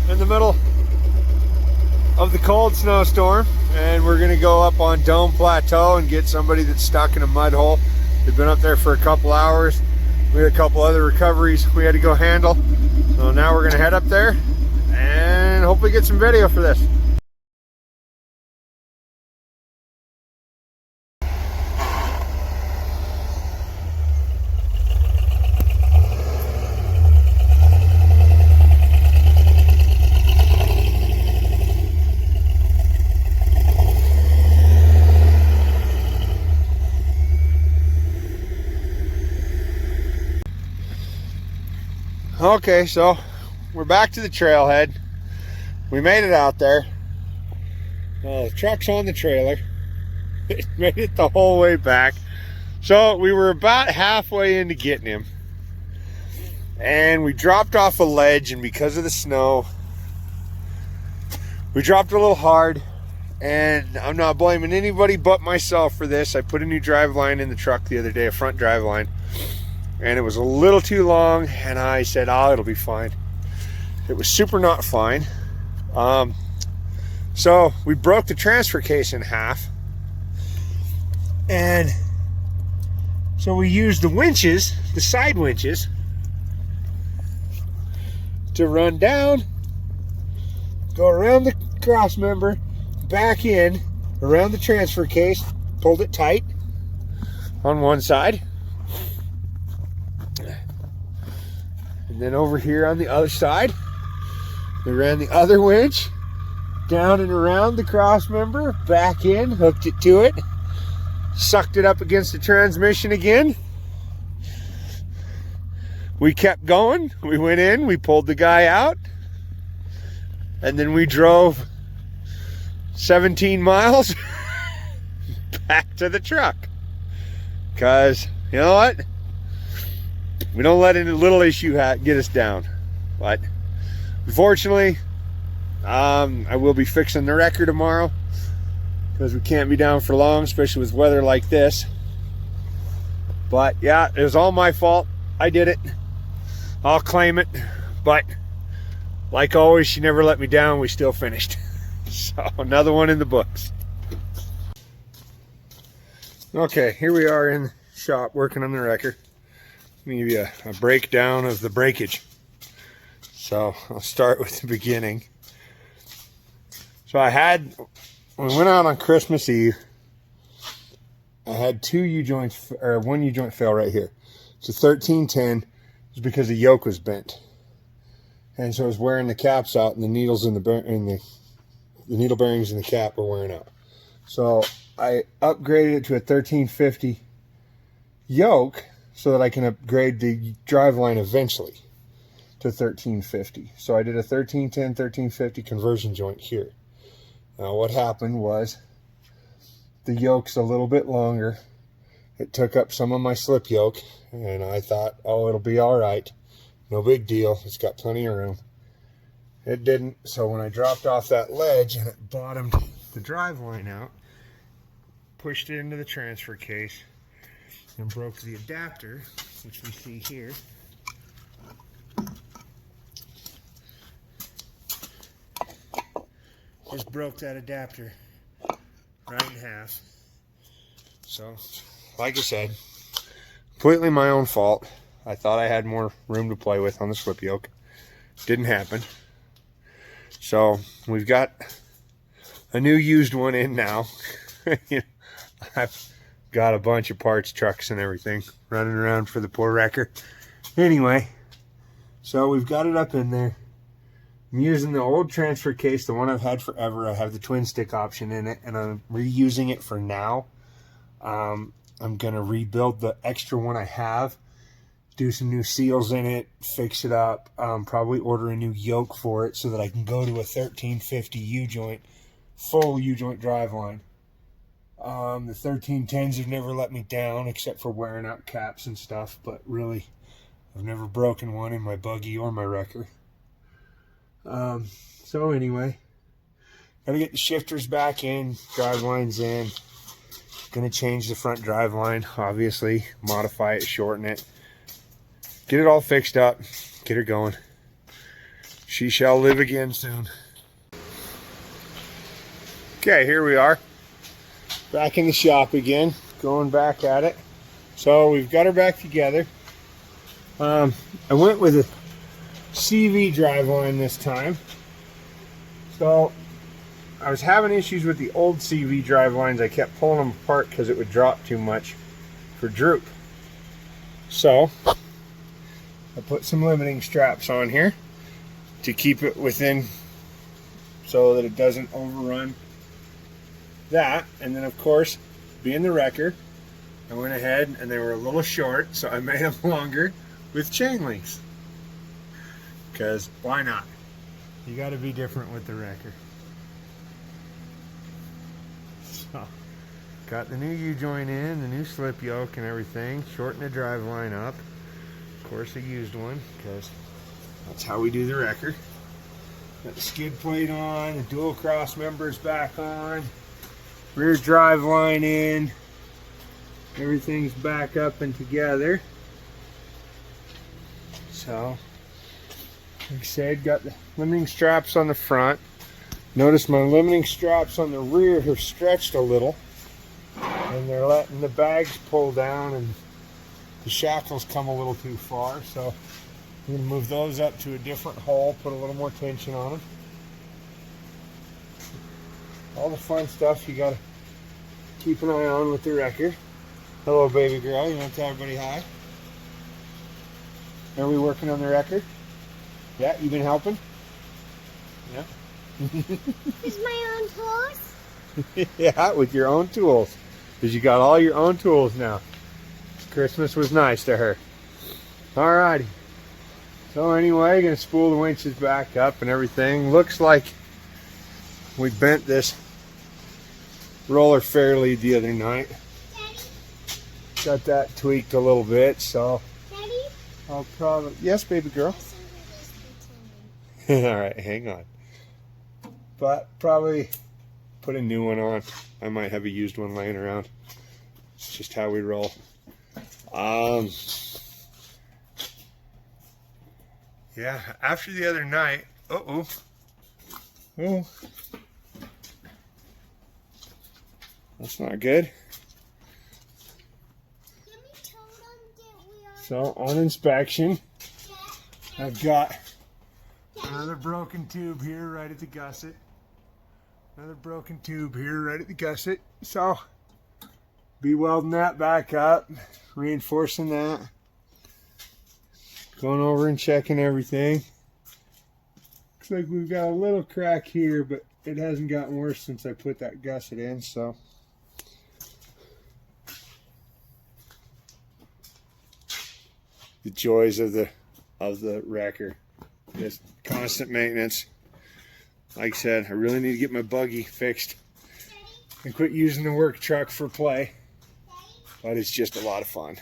in the middle of the cold snowstorm, and we're gonna go up on Dome Plateau and get somebody that's stuck in a mud hole. They've been up there for a couple hours. We had a couple other recoveries we had to go handle. So now we're gonna head up there and hopefully get some video for this. Okay, so we're back to the trailhead. We made it out there. The truck's on the trailer. It made it the whole way back. So we were about halfway into getting him. And we dropped off a ledge, and because of the snow, we dropped a little hard. And I'm not blaming anybody but myself for this. I put a new drive line in the truck the other day, a front drive line. And it was a little too long, and I said, oh, it'll be fine. It was super not fine. So we broke the transfer case in half, and so we used the winches, the side winches, to run down, go around the cross member, back in, around the transfer case, pulled it tight on one side. And then over here on the other side, we ran the other winch down and around the cross member, back in, hooked it to it, sucked it up against the transmission again. We kept going. We went in, we pulled the guy out, and then we drove 17 miles back to the truck. Because, you know what? We don't let any little issue get us down. But unfortunately, I will be fixing the wrecker tomorrow, because we can't be down for long, especially with weather like this. But yeah, it was all my fault. I did it. I'll claim it. But like always, she never let me down. We still finished. So another one in the books. Okay, here we are in the shop working on the wrecker. Let me give you a breakdown of the breakage. So I'll start with the beginning. So when we went out on Christmas Eve, I had two U-joints, or one U-joint fail right here. It's a 1310. It's because the yoke was bent. And so I was wearing the caps out, and the needles in the needle bearings in the cap were wearing out. So I upgraded it to a 1350 yoke, so that I can upgrade the driveline eventually to 1350. So I did a 1310, 1350 conversion joint here. Now what happened was, the yoke's a little bit longer. It took up some of my slip yoke, and I thought, oh, it'll be all right. No big deal. It's got plenty of room. It didn't. So when I dropped off that ledge and it bottomed the driveline out, pushed it into the transfer case, and broke the adapter, which we see here. Just broke that adapter right in half. So, like I said, completely my own fault. I thought I had more room to play with on the slip yoke. Didn't happen. So, we've got a new used one in now. I've got a bunch of parts, trucks and everything running around for the poor wrecker. Anyway, so we've got it up in there. I'm using the old transfer case, the one I've had forever. I have the twin stick option in it, and I'm reusing it for now. I'm going to rebuild the extra one I have, do some new seals in it, fix it up, probably order a new yoke for it so that I can go to a 1350 U-joint, full U-joint driveline. The 1310s have never let me down, except for wearing out caps and stuff, but really, I've never broken one in my buggy or my wrecker. So anyway, gotta get the shifters back in, drive lines in. Gonna change the front drive line, obviously, modify it, shorten it, get it all fixed up, get her going. she shall live again soon. Okay, here we are. Back in the shop again, going back at it. So we've got her back together. I went with a CV driveline this time. So I was having issues with the old CV drivelines. I kept pulling them apart because it would drop too much for droop. So I put some limiting straps on here to keep it within so that it doesn't overrun that. And then of course, being the wrecker, I went ahead and they were a little short, so I made them longer with chain links. Because why not? You got to be different with the wrecker. So, got the new U-joint in, the new slip yoke and everything. Shorten the drive line up. Of course, a used one, because that's how we do the wrecker. Got the skid plate on, the dual cross members back on, rear drive line in. Everything's back up and together. So, like I said, got the limiting straps on the front. Notice my limiting straps on the rear have stretched a little, and they're letting the bags pull down and the shackles come a little too far. So I'm going to move those up to a different hole, put a little more tension on them. All the fun stuff you got to keep an eye on with the wrecker. Hello, baby girl. You want to tell everybody hi? Are we working on the wrecker? Yeah, you been helping? Yeah. With my own tools? Yeah, with your own tools. Because you got all your own tools now. Christmas was nice to her. Alrighty. So anyway, gonna spool the winches back up and everything. Looks like we bent this roller fair lead the other night. Daddy? Got that tweaked a little bit, so Daddy? I'll probably... Yes, baby girl? Alright, hang on. But probably put a new one on. I might have a used one laying around. It's just how we roll. Yeah, after the other night, oh, that's not good. So on inspection, I've got another broken tube here right at the gusset. Another broken tube here right at the gusset. So be welding that back up, reinforcing that. Going over and checking everything. Looks like we've got a little crack here, but it hasn't gotten worse since I put that gusset in, so. The joys of the wrecker. Just constant maintenance. Like I said, I really need to get my buggy fixed and quit using the work truck for play. But it's just a lot of fun.